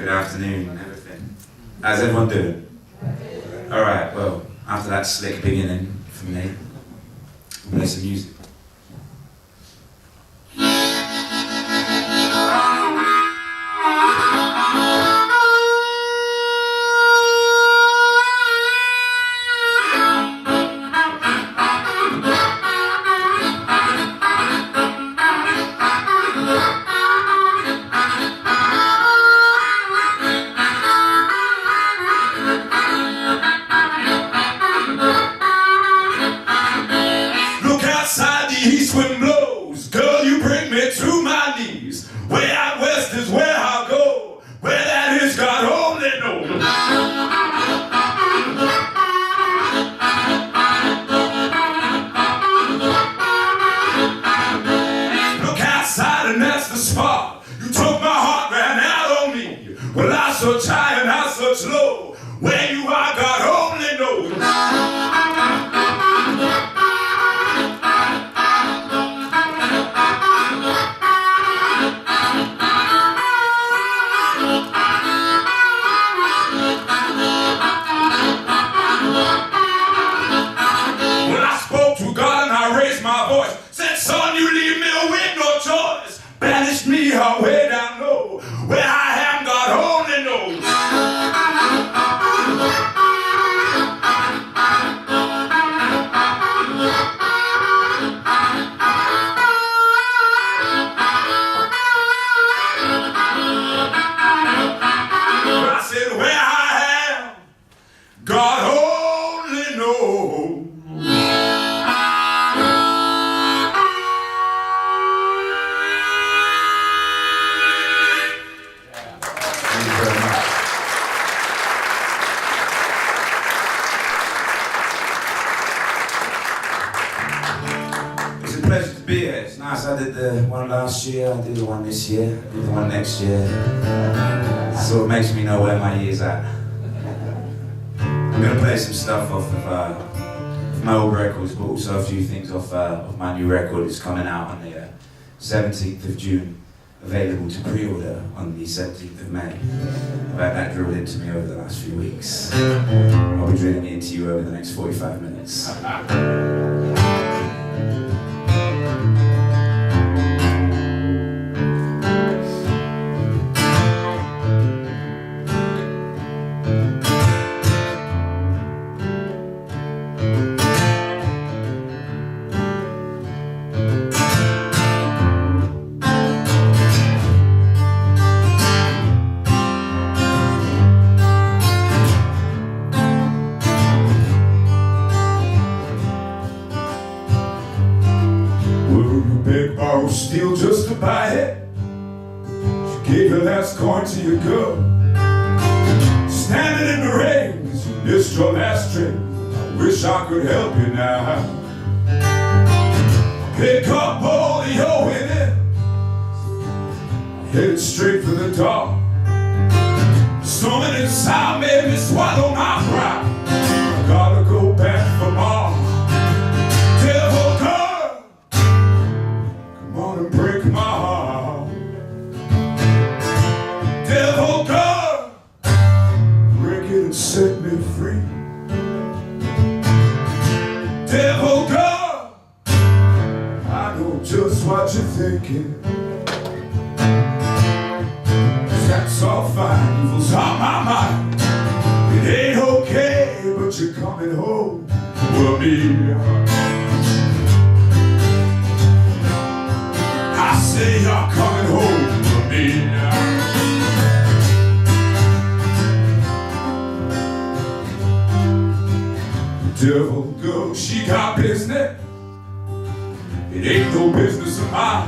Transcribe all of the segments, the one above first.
good afternoon and everything. How's everyone doing? Alright, well, after that slick beginning from me, we'll play some music. East wind blows, girl, you bring me to my knees. Way out west is where I'll go, where that is God only knows. Look outside and that's the spot. You took my heart, ran out on me. Well, I'm such high and I'm such low. Where you are, God only knows. Said, son, you leave me with no choice. Banished me way down low. Where I am, God only knows. I said, where I am, God only knows. It's a pleasure to be here. It's nice. I did the one last year, I did the one this year, I did the one next year. It sort of makes me know where my year's at. I'm going to play some stuff off of my old records, but also a few things off my new record. It's coming out on the 17th of June, available to pre-order on the 17th of May. I've had that drilled into me over the last few weeks. I'll be drilling it into you over the next 45 minutes. Big borrow steel just to buy it. She gave her last coin to your girl. Standing in the rain, 'cause you missed your last train. I wish I could help you now. Pick up all of your winning, headed straight for the dark. Something inside made me swallow my pride. I gotta go back for more. Devil girl, wanna break my heart. Devil girl, break it and set me free. Devil girl, I know just what you're thinking. That's all fine, evil's on my mind. It ain't okay, but you're coming home with me. I say you're coming home to me now. The devil girl, she got business. It ain't no business of mine.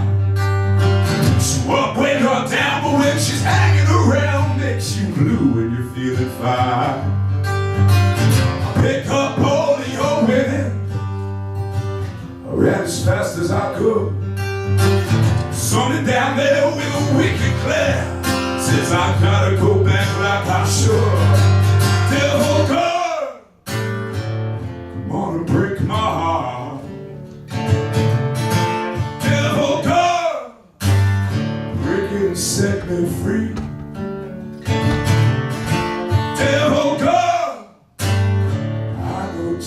She up when you're down, but when she's hanging around, makes you blue when you're feeling fine. I pick up all of your winning. I ran as fast as I could. Something down there with a wicked glare says I gotta go back like I should. Devil girl, come on and break my heart. Devil girl, break it and set me free.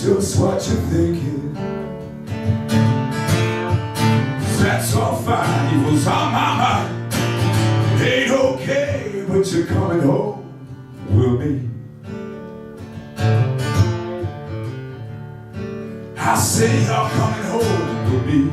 just what you're thinking. That's all fine, evil's on my mind. It ain't okay, but you're coming home with me. I say you're coming home with me.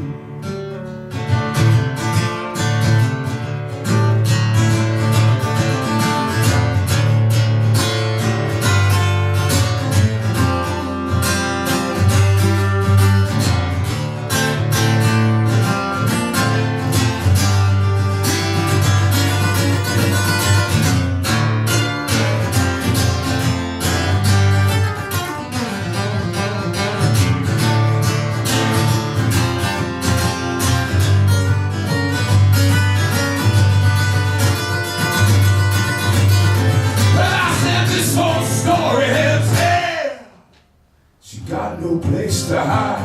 Got no place to hide.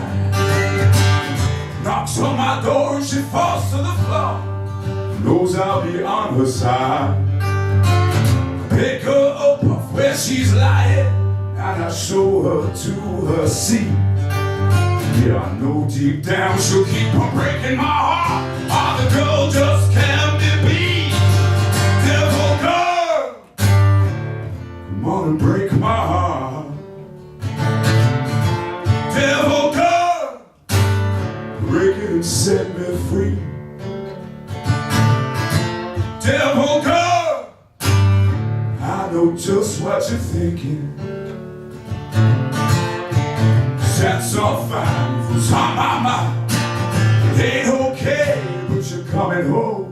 Knocks on my door and she falls to the floor. Knows I'll be on her side. Pick her up off where she's lying, and I show her to her seat. Yeah, I know deep down she'll keep on breaking my heart. Oh, the girl just can't be beat. Devil girl, come on and break my heart. Devil girl, break it and set me free. Devil girl, I know just what you're thinking. That's all fine, it was on my mind. It ain't okay, but you're coming home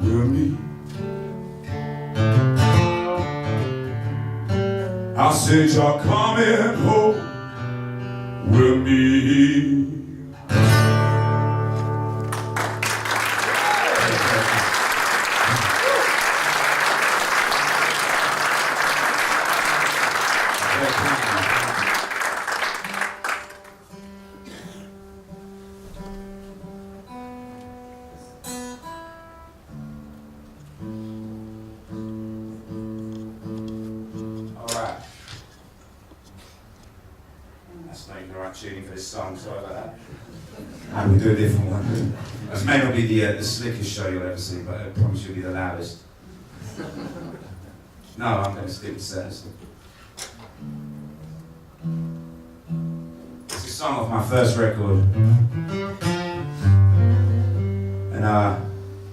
with me. I said you're coming home with me. Tuning for this song, sorry about that. And we'll do a different one. This may not be the slickest show you'll ever see, but I promise you'll be the loudest. No, I'm going to stick with Chertsey. It's a song off my first record. And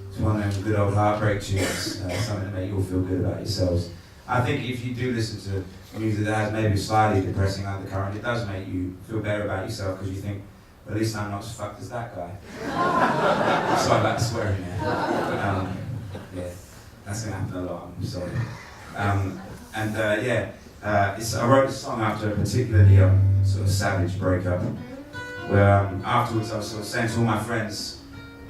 it's one of them good old heartbreak tunes, something to make you all feel good about yourselves. I think if you do listen to music that has maybe slightly depressing undercurrent, it does make you feel better about yourself because you think, well, at least I'm not as fucked as that guy. Sorry about the swearing there. Yeah, that's going to happen a lot, I'm sorry. I wrote this song after a particularly sort of savage breakup, where afterwards I was sort of saying to all my friends,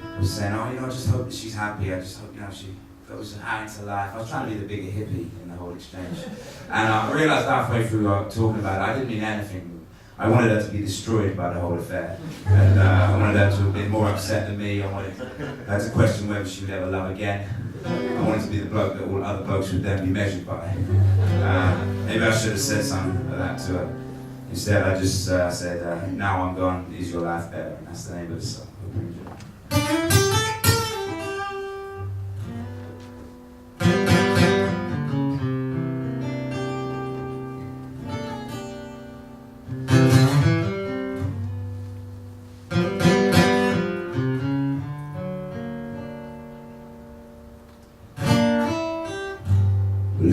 I was saying, oh, I just hope that she's happy, I just hope, she goes out into life. I was trying to be the bigger hippie in the whole exchange. And I realised halfway through talking about it, I didn't mean anything. I wanted her to be destroyed by the whole affair. And I wanted her to have been more upset than me. I wanted her to question whether she would ever love again. I wanted to be the bloke that all other blokes would then be measured by. Maybe I should have said something like that to her. Instead, I just said, now I'm gone, is your life better? And that's the name of the song. Hope you enjoy.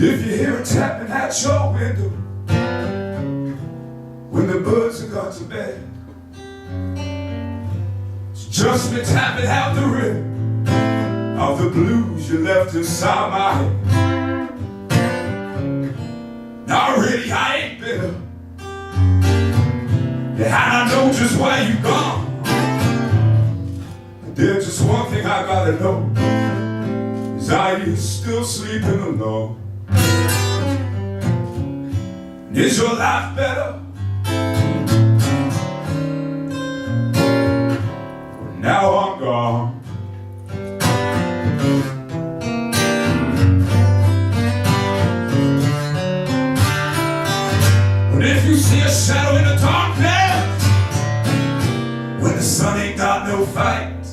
If you hear it tapping at your window when the birds have gone to bed, it's just me tapping out the rhythm of the blues you left inside my head. Now really I ain't bitter, yeah, and I know just why you gone. But there's just one thing I gotta know, is are you still sleeping alone? Is your life better? Now I'm gone. fight.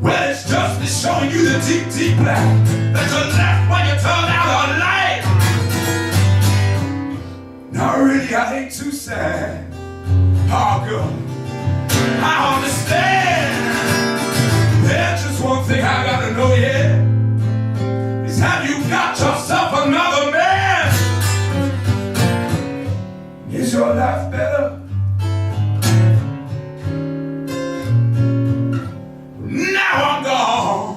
Well, it's just me showing you the deep, deep black that you left when you turned out our light. Now really, I ain't too sad. Oh, girl, I understand. There's just one thing I gotta know, yeah, is have you got yourself another man? Is your life better? Now I'm gone.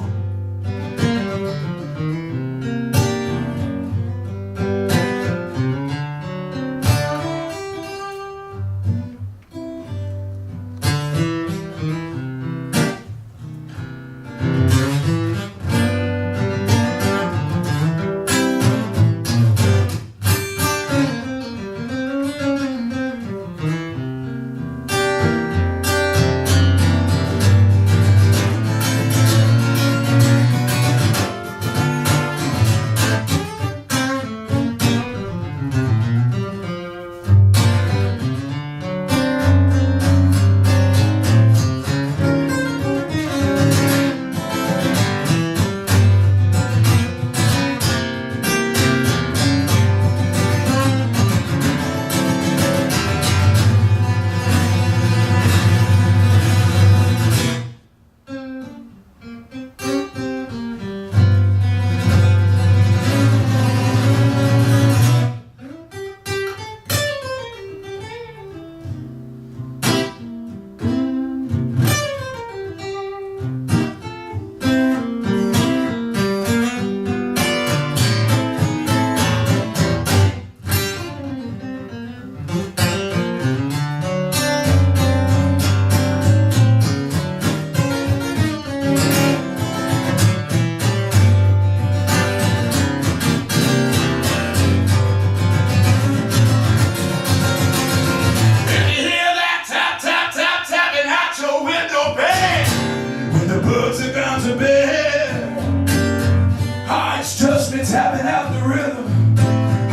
Tapping out the rhythm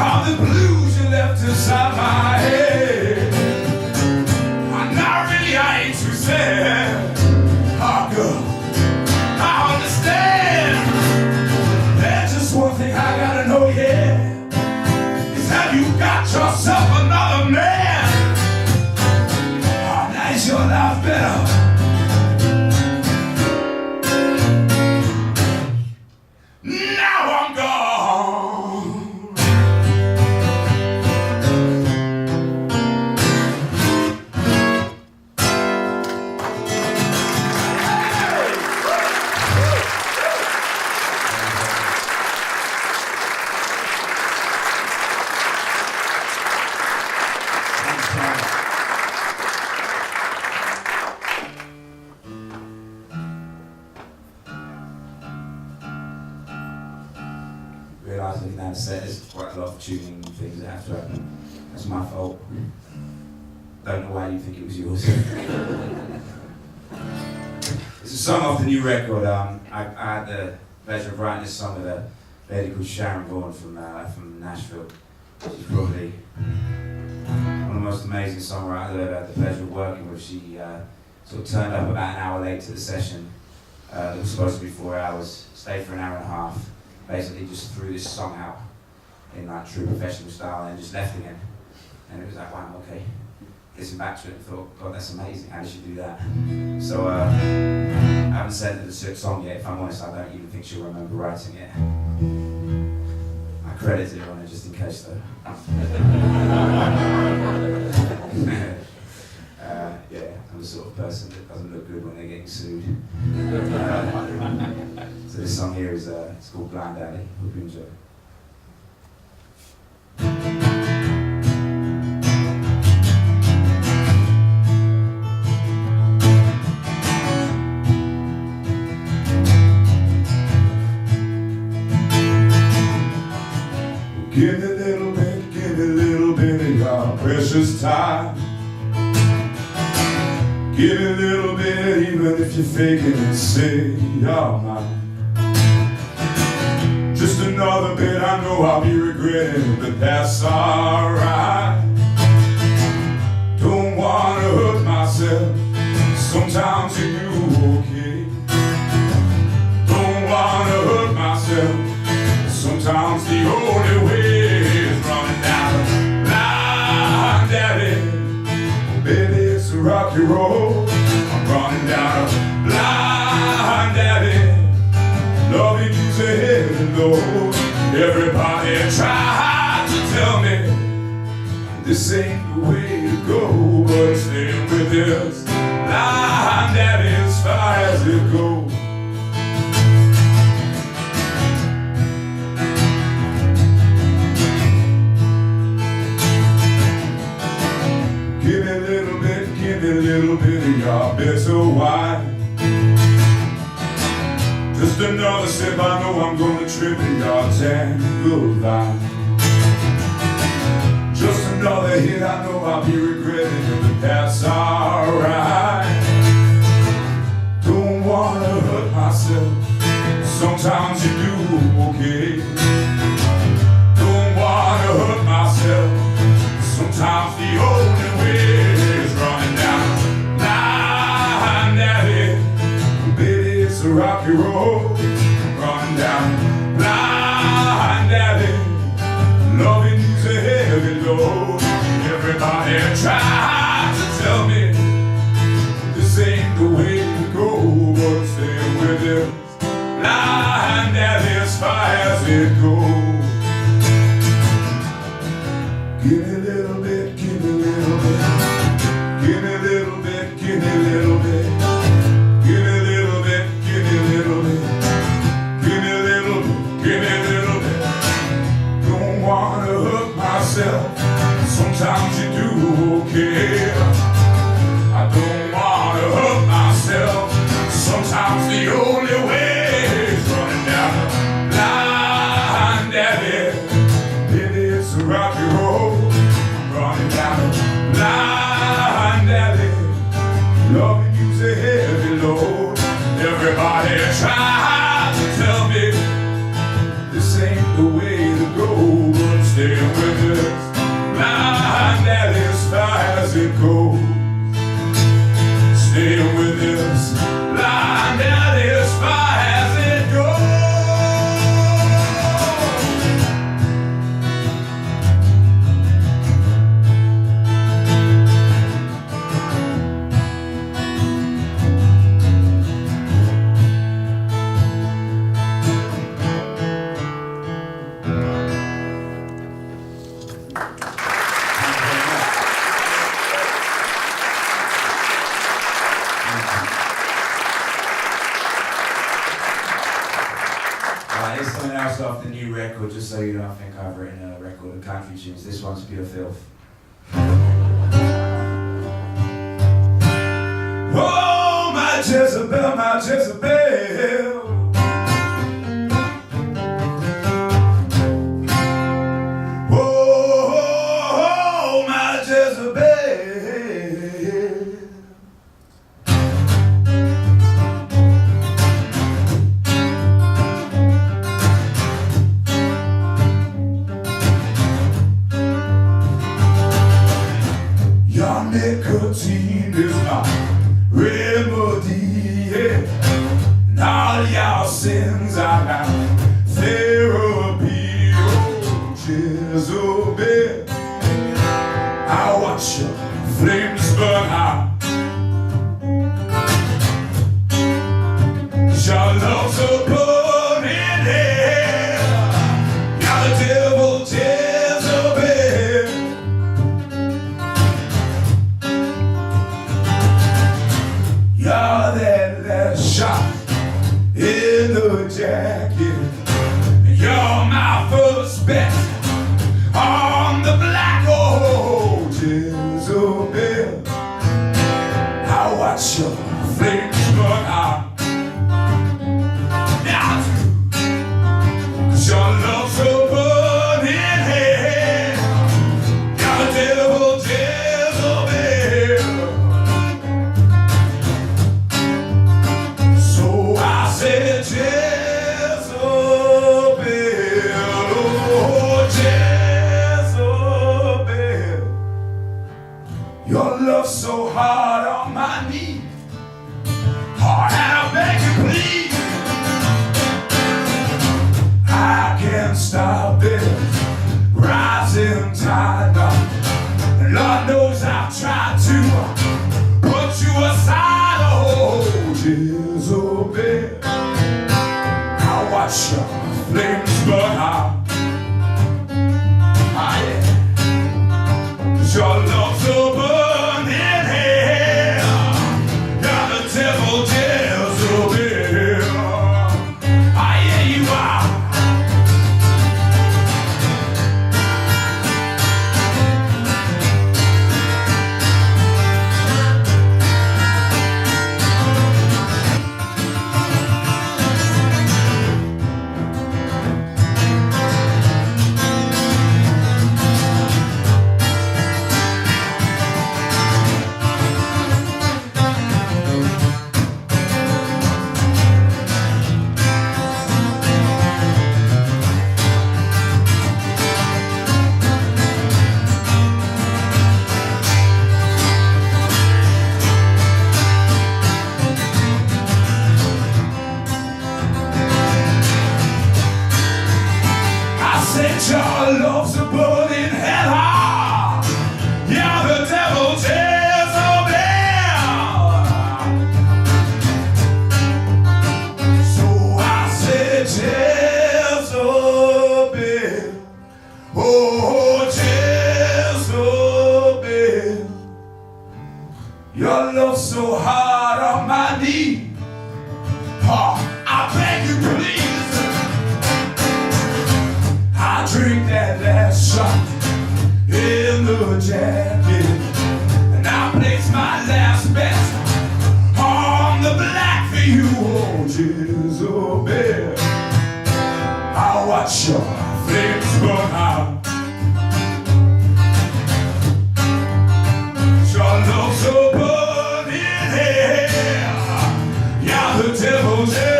of the blues you left inside my head. Now really I ain't too sad. Oh girl, I understand. There's just one thing I gotta know, yeah, is have you got yourself another man? Oh, now is your life better? Realised looking down the set, there's quite a lot of tuning things that have to happen. That's my fault. Don't know why you think it was yours. It's a song off the new record. I had the pleasure of writing this song with a lady called Sharon Vaughan from Nashville. She's probably one of the most amazing songwriters I've ever had the pleasure of working with. She sort of turned up about an hour late to the session. It was supposed to be 4 hours, stayed for an hour and a half. Basically just threw this song out in like true professional style and just left again. And it was like, wow, okay. Listened back to it and thought, God, that's amazing, how did she do that? So I haven't sent her the song yet, if I'm honest, I don't even think she'll remember writing it. I credited her on it just in case though. Yeah, I'm the sort of person that doesn't look good when they're getting sued. So this song here is it's called Blind Alley. Hope you enjoy it. Give me a little bit of your precious time. Give me a little bit, even if you're faking it, say you're mine. Just another bit, I know I'll be regretting, but that's alright. Don't wanna hurt myself, sometimes you do okay. Don't wanna hurt myself. Sometimes the only way is running down the line, Daddy. Baby, it's a rocky road. I'm running down a blind, Daddy. Loving you's a heavy load. Everybody tried to tell me this ain't the way to go, but staying with this blind, Daddy, as far as it goes. Give me a little bit of your bitter wine. Just another step, I know I'm gonna trip in your tangled line. Just another hit, I know I'll be regretting it, but that's alright. Don't wanna hurt myself, sometimes you do okay. Don't wanna hurt myself, sometimes the only way is running down the line, Daddy. Baby, it's a rocky road, running down the line, Daddy. Loving you's a heavy load. Everybody tried to tell me this ain't the way to go, but staying with this line, Daddy, as far as it goes. Give me a little bit, give me a little bit. Give me a little bit, give me a little bit. Give me a little bit, give me a little bit. Give me a little bit, give me a little bit. Don't wanna hurt myself, sometimes you do okay. I don't wanna hurt myself, sometimes the only way is running down the line, Daddy. Baby, it's a rocky road, running down the line, Daddy. Loving you's a heavy load. Everybody tried to tell me this ain't the way to go, but staying with this line, Daddy, as far as it goes. Staying with this line, Daddy, as far as it goes. Here's something else off the new record, just so you don't think I've written a record of country tunes. This one's pure filth. Oh, my Jezebel, my Jezebel. Oh, my Jezebel. Your nicotine is my remedy, yeah. And all your sins are now therapy. Oh, Jezebel, I watch your flames burn hot. 'Cause your love's a burning hell. You're the devil, Jezebel. You're that last shot in the jacket. You're my first bet on the black hole, Jezebel. I watch your flames burn out. Now, 'cause your love's a burning hell. You're the devil, Jezebel. So I said, Jezebel. watch your flames burn out. Ah, yeah. 'Cause your love's a burning hell. You're the devil, Jezebel. Ah, yeah, you are. Your love's a burning hell. You're the devil, Jezebel. So I said, Jezebel, oh Jezebel, your love's so hard on my knee. Oh, I beg you, please. Drink that last shot in the jacket, and I place my last bet on the black for you, oh Jezebel. I'll watch your flames burn out. Your love's a burning hell. You're the devil, Jezebel.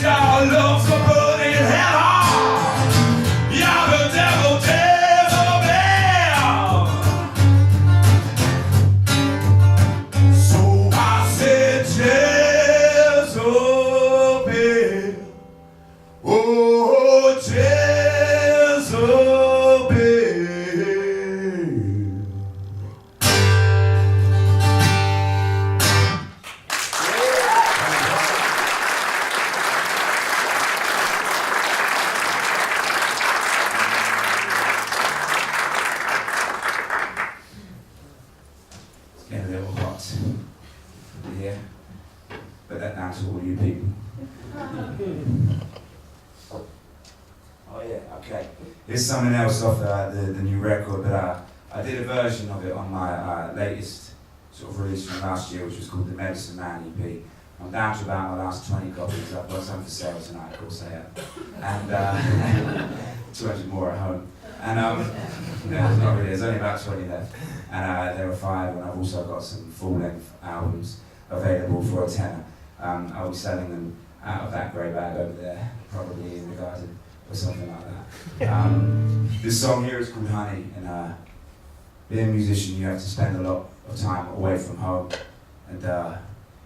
Your love's a burning hell. You're the devil, Jezebel. So I said, Jezebel, oh Jezebel. Getting a little hot here, but that down to all you people. Oh yeah, okay. Here's something else off the new record, but I did a version of it on my latest sort of release from last year, which was called the Medicine Man EP. I'm down to about my last 20 copies. I've got some for sale tonight, of course I have. And 200 more at home. And no, there's not really, there's only about 20 left. And there are 5, and I've also got some full-length albums available for a tenner. I'll be selling them out of that grey bag over there, probably in the garden or something like that. This song here is called Honey, and being a musician, you have to spend a lot of time away from home, and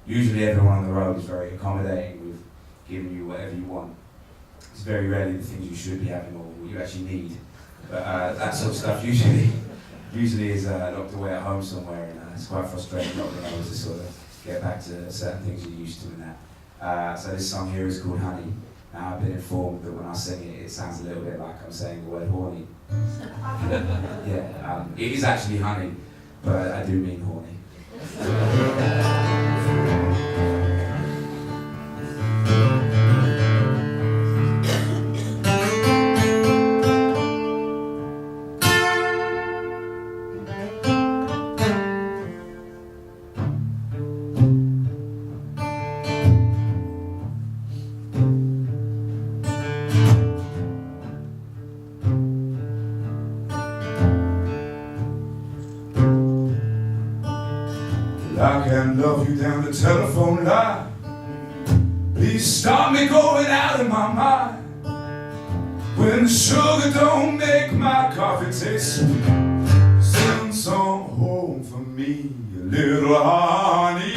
usually everyone on the road is very accommodating with giving you whatever you want. It's very rarely the things you should be having or what you actually need, but that sort of stuff usually is locked away at home somewhere, and it's quite frustrating not being able to sort of get back to certain things you're used to and that. So this song here is called Honey. Now I've been informed that when I sing it, it sounds a little bit like I'm saying the word horny. Yeah, it is actually honey, but I do mean horny. I can love you down the telephone line. Please stop me going out of my mind. When the sugar don't make my coffee taste sweet, send some home for me, a little honey.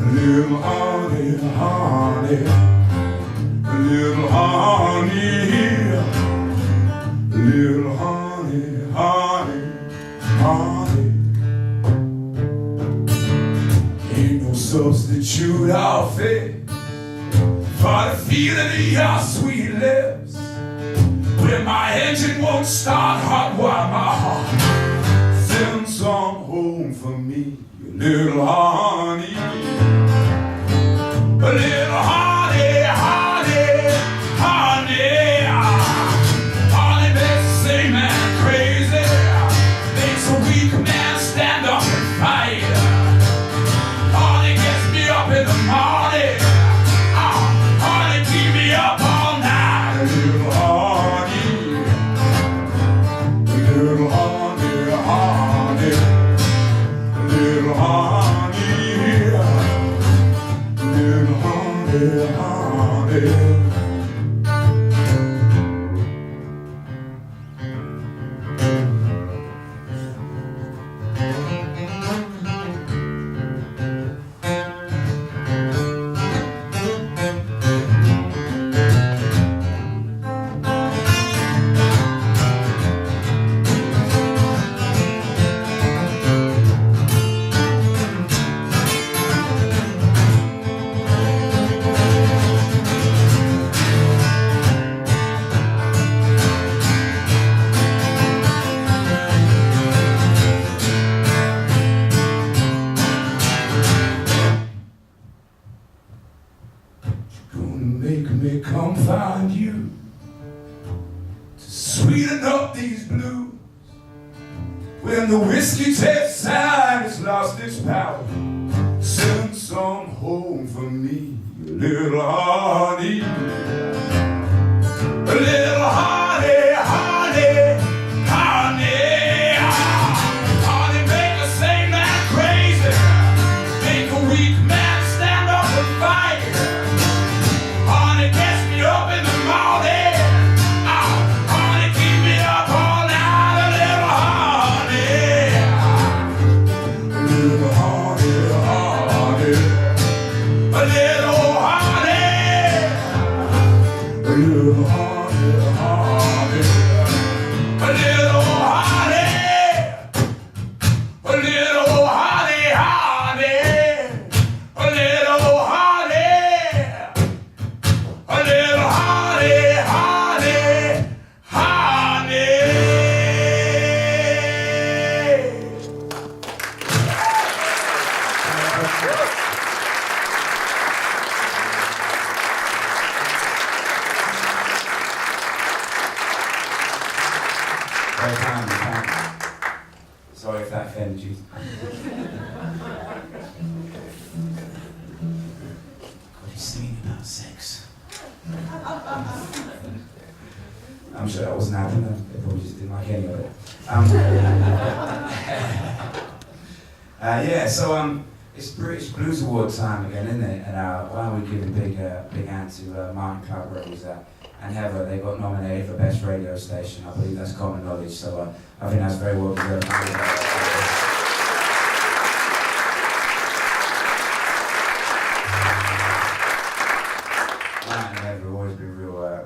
A little honey, honey. A little honey. A little honey, honey, honey. substitute outfit for the feeling of your sweet lips. When my engine won't start, hot wire my heart. Send some home for me, you little honey. A little honey, honey, honey. Honey makes the same man crazy. Makes a weak man stand up and fight. Honey gets me up in the morning. Honey keep me up all night. A little honey. A little honey, honey. A little honey. A little honey, honey. Make me come find you to sweeten up these blues. When the whiskey tastes sad, it's lost its power. Send some home for me, you little honey. A little honey, honey, honey. Honey make a sane man crazy. Make a weak man stand up and fight. Up in the morning, honey, keep me up all night. A little honey, a little honey, honey, a little honey, a little honey, honey, a little honey, a little honey, honey, a little honey. A little honey, honey, honey. Very kind, thank you. Sorry if that offended you. God, he's singing about sex. I'm sure that wasn't happening. They probably just didn't like any of it. Yeah, so it's British Blues Award time again, isn't it? And why don't we give a big hand to Martin Clarke and Heather. They got nominated for Best Radio Station. I believe that's common knowledge. So I think that's very well deserved.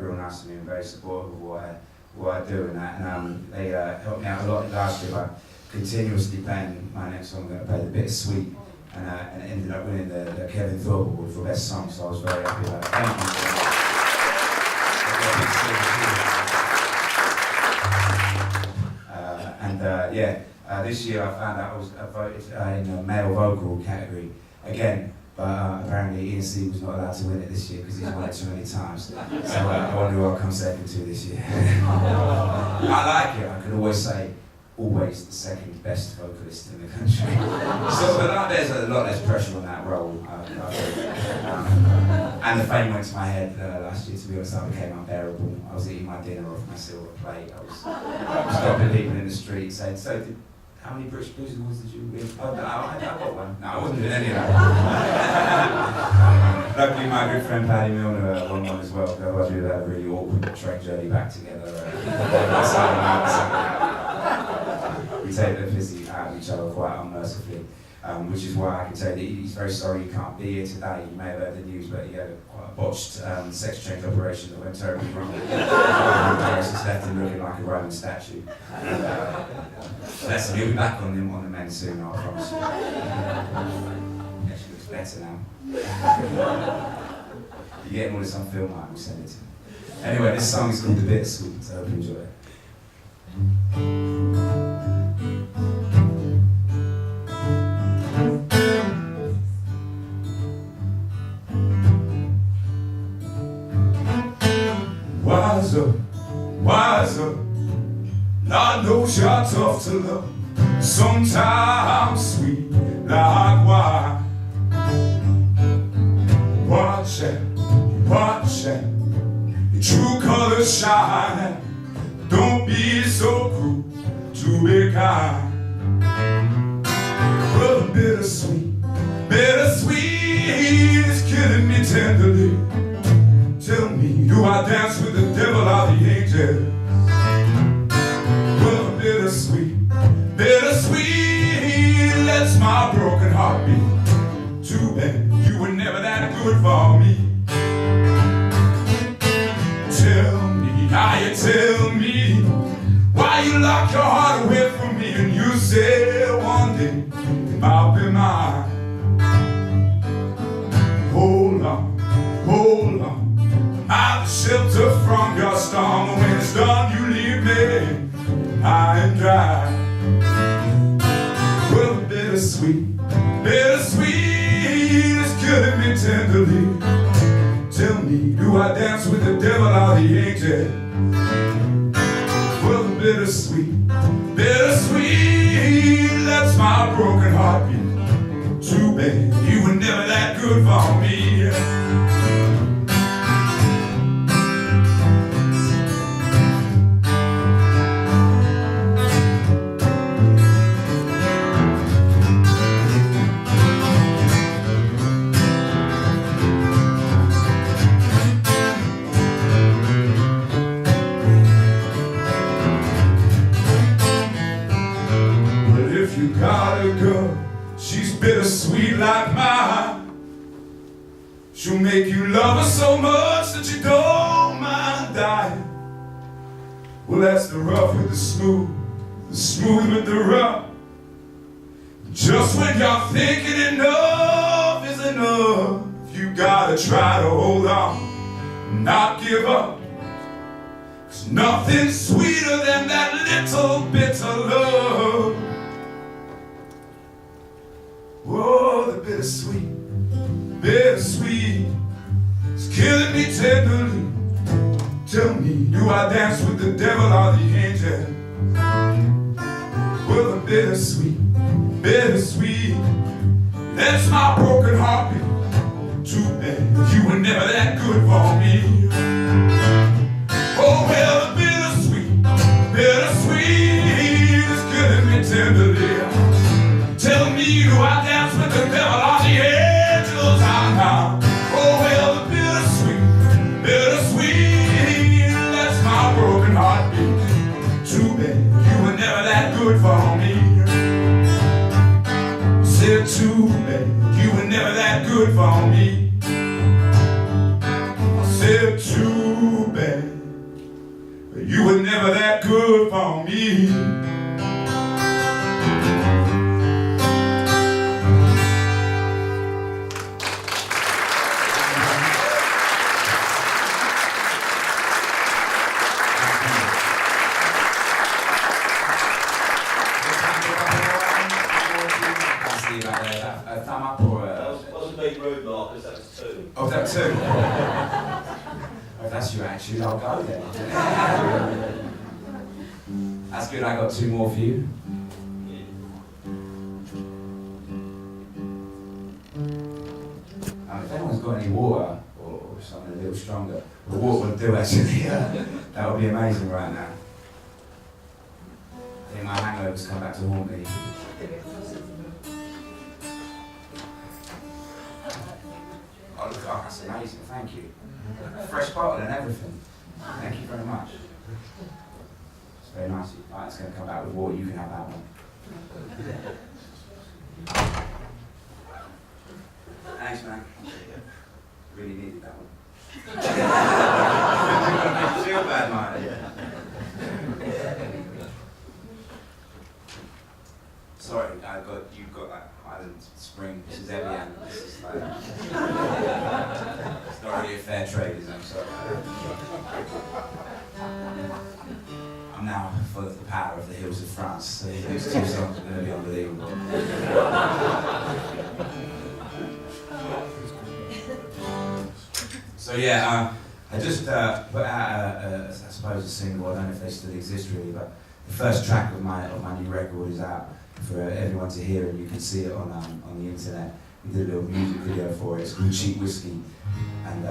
Real nice to me and very supportive of what I do and that. And they helped me out a lot last year by continuously playing my next song. I'm going to play The Bittersweet, and it ended up winning the Kayvan Award for Best Song, so I was very happy about it. Thank you. This year I found out I was voted in the male vocal category again. But apparently Ian C was not allowed to win it this year because he's won it too many times. So I wonder who I'll come second to this year. I like it. I could always say, always the second best vocalist in the country. So but there's a lot less pressure on that role. And the fame went to my head last year, to be honest. I became unbearable. I was eating my dinner off my silver plate. I was stopping people in the street saying, how many British Blues Awards did you win? Oh, no, I got one. No, I wasn't doing any of that. Luckily, my good friend Paddy Milner won one as well. Otherwise, we would have a really awkward train journey back together. We take the piss out of each other quite unmercifully. Which is why I can tell you that he's very sorry he can't be here today. You may have heard the news, but he had quite a botched sex change operation that went terribly wrong. Just left him looking like a Roman statue. He'll be back on the men soon, I promise you. better now. You're getting all this on film, Mike, we'll send it to you. Anyway, this song is called The Bittersweet, so I hope you enjoy it. Wiser, Lord knows you're tough to love, sometimes sweet like wine. Watch out, your true colors shine. Don't be so cruel to be kind. Well, bittersweet is killing me tenderly. Tell me, do I dance with the devil or the angel? Well, bittersweet, lets my broken heart beat. Too bad you were never that good for me. Tell me, why you lock your heart away from me and you say one day I'll be mine. Hold on. I'll shelter from your storm. When it's done, you leave me high and dry. Well, bittersweet is killing me tenderly. Tell me, do I dance with the devil or the angel? Well, bittersweet, that's my broken heart beat. Too bad you were never that good for me. Got a girl, she's bittersweet like mine. She'll make you love her so much that you don't mind dying. Well, that's the rough with the smooth with the rough. Just when you're thinking enough is enough, you gotta try to hold on, not give up. 'Cause nothing's sweeter than that little bitter love. Oh, the bittersweet, it's killing me tenderly. Tell me, do I dance with the devil or the angel? Well, the bittersweet, that's my broken heart beat. Too bad you were never that good for me. Oh, well, the bittersweet is killing me tenderly. Tell me, do I dance with the devil or the angels? Oh, well, the bittersweet, that's my broken heart beat. Too bad you were never that good for me. Said too bad you were never that good for me. I said too bad you were never that good for me. A thumb up or a... That wasn't being rude, Marcus, that was two. Oh, that too? If that's your attitude, I'll go then. That's good, I got two more for you. If anyone's got any water, or something a little stronger, the water will do actually. That would be amazing right now. I think my hangovers come back to haunt me. Oh, look, oh, that's amazing, thank you. Fresh bottle and everything. Thank you very much. It's very nice. Right, it's going to come back with water, you can have that one. Thanks, man. Really needed that one. Feel bad, mate. Sorry, you've got like Island Spring. This is Evian. This is like it's not really a fair trade, is it? I'm sorry. I'm now full of the power of the hills of France, so these 2 songs are going to be unbelievable. So yeah, I just put out I suppose a single. I don't know if they still exist really, but the first track of my new record is out for everyone to hear, and you can see it on the internet. We did a little music video for it. It's called Cheap Whiskey, and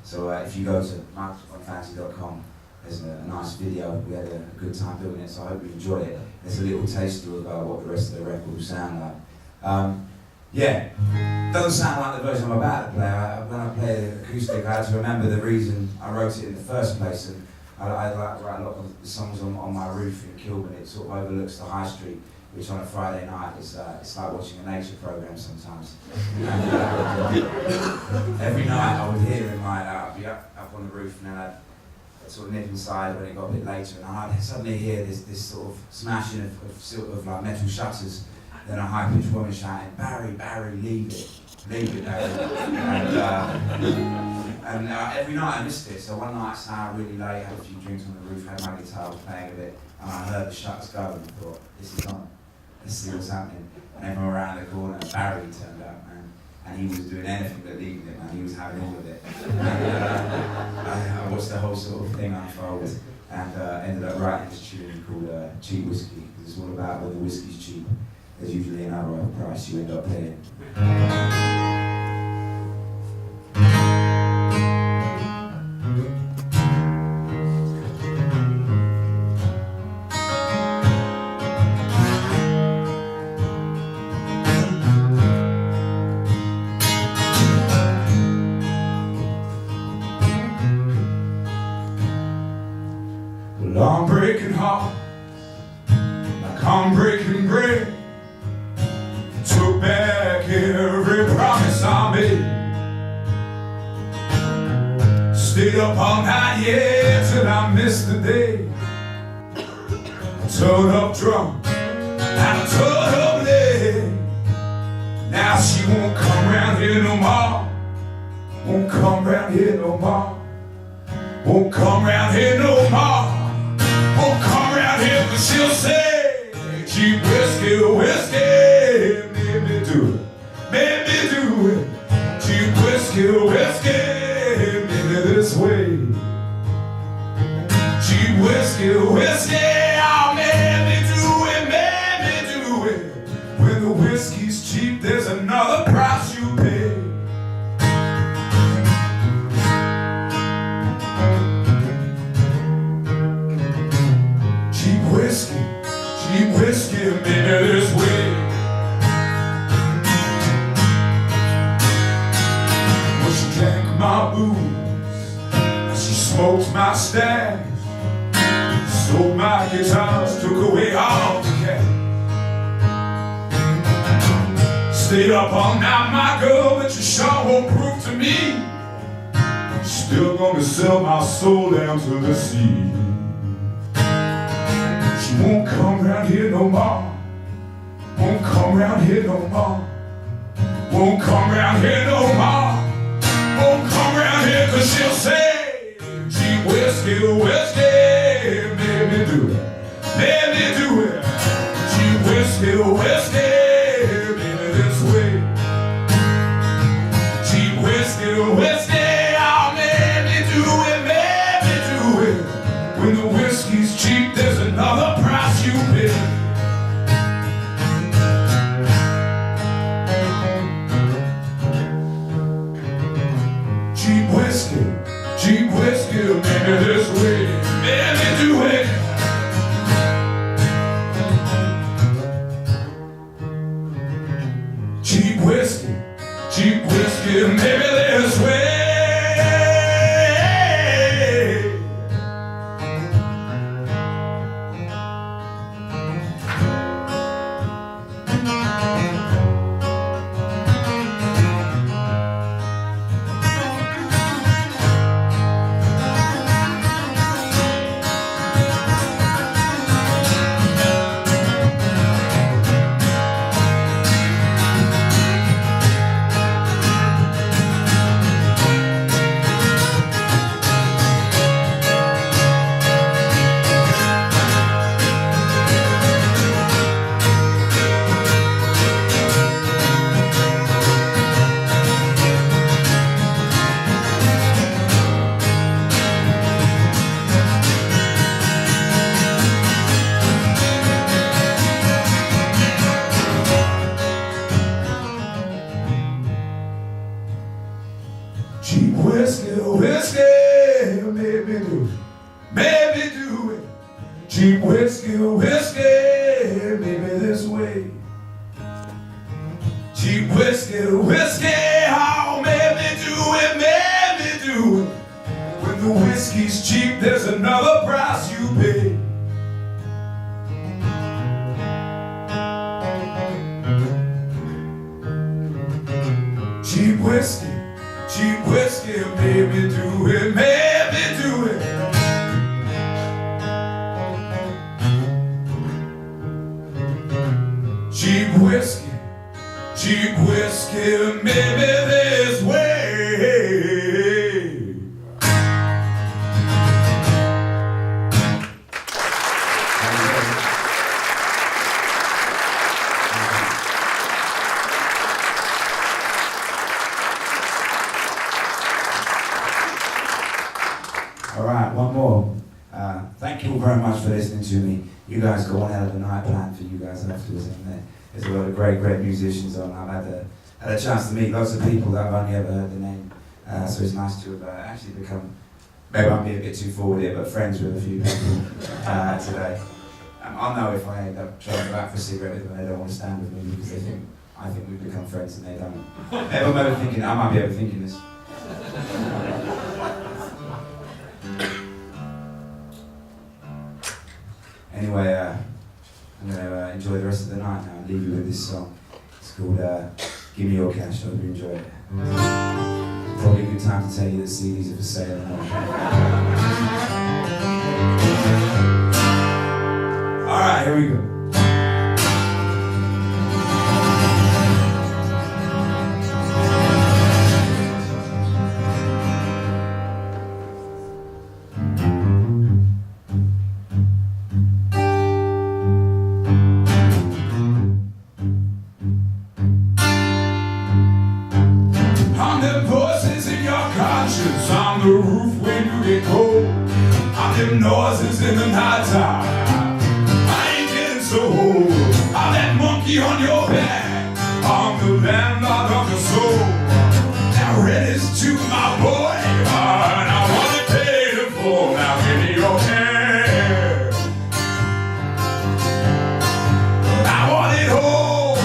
so if you go to bonfanti.com, there's a nice video. We had a good time doing it, so I hope you enjoy it. There's a little taster of what the rest of the record will sound like. Yeah, doesn't sound like the version I'm about to play. When I play the acoustic, I had to remember the reason I wrote it in the first place. And I like to write a lot of the songs on my roof in Kayvan. It sort of overlooks the high street, which on a Friday night is it's like watching a nature program sometimes. And, every night I would hear him I'd be up on the roof, and then I'd sort of nip inside when it got a bit later, and I'd suddenly hear this sort of smashing of like metal shutters. Then a high-pitched woman shouting, "Barry, Barry, leave it, Barry." And every night I missed it. So one night I sat out really late, had a few drinks on the roof, had my guitar, was playing a bit, and I heard the shutters go, and I thought, this is on. Let's see what's happening. And then from around the corner, Barry turned up, man, and he was doing anything but leaving it, man. He was having all of it. And I watched the whole sort of thing unfold, and ended up writing this tune called Cheap Whiskey, because it's all about when the whiskey's cheap. There's usually another price you end up paying. Well, I'm breaking hearts like I'm breaking bread. Took back every promise I made. Stayed up all night, yeah, till I missed the day. I turned up drunk and I turned up late. Now she won't come round here no more. Won't come round here no more. Won't come round here no more. Won't come round here, but she'll say, cheap whiskey, whiskey. Make me do it, cheap whiskey, whiskey, make me this way. Cheap whiskey, whiskey, oh, make me do it. When the whiskey's cheap, there's another price you pay. Cheap whiskey, make me this way. My booze, she smoked my stash, sold my guitars, took away all the cash. Stayed up all night, my girl, but you sure won't prove to me. Still gonna sell my soul down to the sea. She won't come round here no more. Won't come round here no more. Won't come round here no more. Won't come round here, cause she'll say, cheap whiskey, whiskey, make me do it, cheap whiskey, whiskey, make me this way. Cheap whiskey, whiskey, oh, make me do it. When the whiskey's cheap, there's another price you pay. Cheap whiskey, maybe this way, maybe do it. Cheap whiskey, maybe this way. whiskey, whiskey, made me do it, made me do it. Cheap whiskey, whiskey, made me this way. Cheap whiskey, whiskey, oh, made me do it, made me do it. When the whiskey's cheap, there's another price you pay. Cheap whiskey, made me do it, made me do it. Cheap whiskey, made me this way. All right, one more. Thank you very much for listening to me. You guys got one hell of a night planned for you guys afterwards, and there's a lot of great musicians on. I've had a chance to meet lots of people that I've only ever heard the name, so it's nice to have actually become, maybe I'm being a bit too forward here, but friends with a few people today. I'll know if I end up trying to go out for a cigarette with them and they don't want to stand with me because I think we've become friends and they don't. Maybe I'm overthinking, I might be overthinking this. Anyway, I'm going to enjoy the rest of the night now and leave you with this song. It's called Give Me Your Cash. I hope you enjoy it. Probably a good time to tell you that CDs are for sale and all. Alright, here we go. On the roof when you get cold, I'm them noises in the night time. I ain't getting so old. I'm that monkey on your back. I'm the landlord of your soul. Now rent is to my boy, and I want it paid in full. Now give me your cash. I want it whole.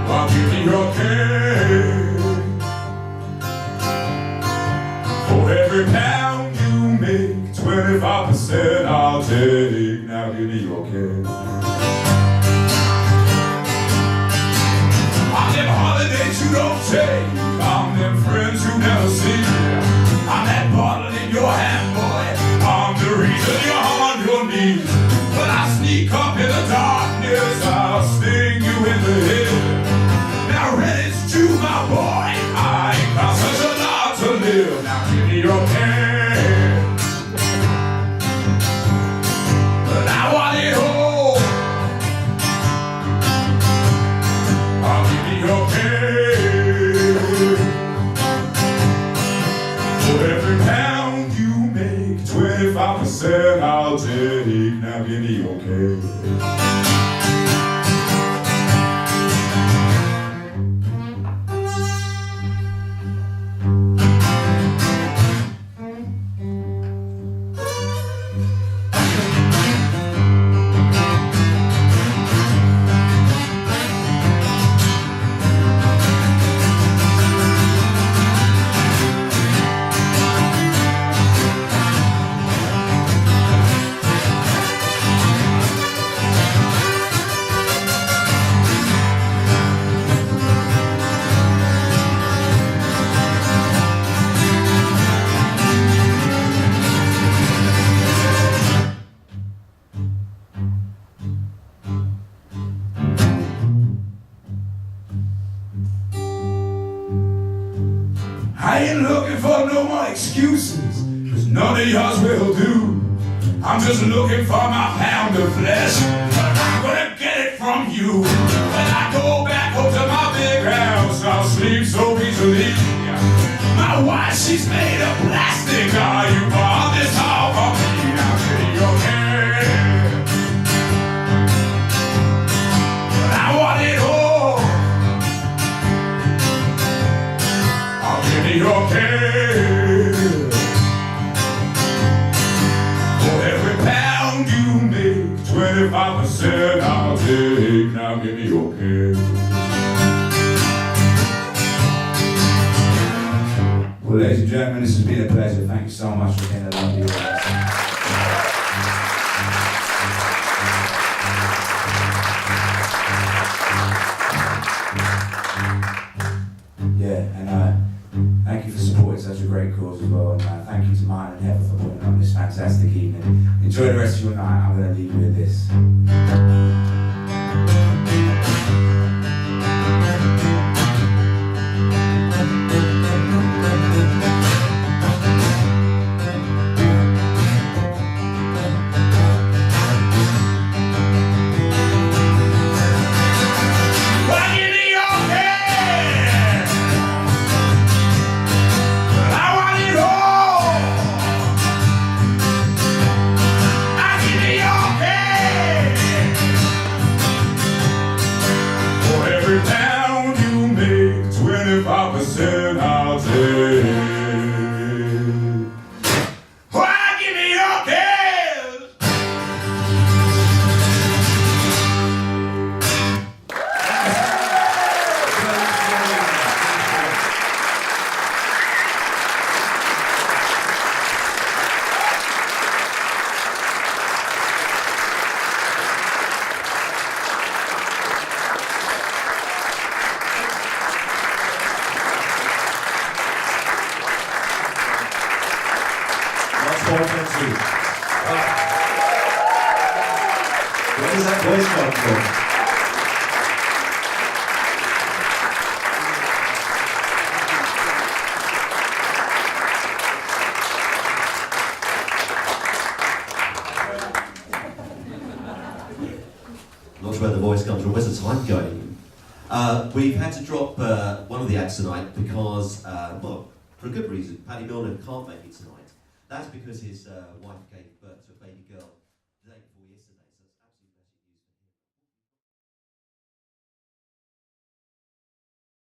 Well, give me your cash. For every pound you make, 25% I'll take. Now give me your cash. I'm them holidays you don't take. I'm them friends you never see. I'm that bottle in your hand, boy. I'm the reason you're on your knees. When I sneak up in the darkness, I'll sting you in the head. Now rent is to my boy. I ain't got such a lot to live. Now give me your cash. But I want it whole. I'll give you your cash. For every pound you make, 25% I'll take. Now give me your cash. I ain't looking for no more excuses, cause none of yours will do. I'm just looking for my pound of flesh, but I'm gonna get it from you. When I go back home to my big house, I'll sleep so easily. My wife, she's made of plastic. Are you bought this all for me? Now take your care. But I want it all. okay. Well, ladies and gentlemen, this has been a pleasure. Thank you so much for being along with us. Yeah, and thank you for supporting such a great cause as well. And thank you to Mine and Heather for putting on this fantastic evening. Enjoy the rest of your night. I'm going to leave you with this. Bonfanti. Where does that voice come from? Not sure where the voice comes from. Where's the time going? We've had to drop one of the acts tonight because, well, for a good reason. Paddy Milner can't make it tonight. That's because his wife gave birth to a baby girl the day before yesterday.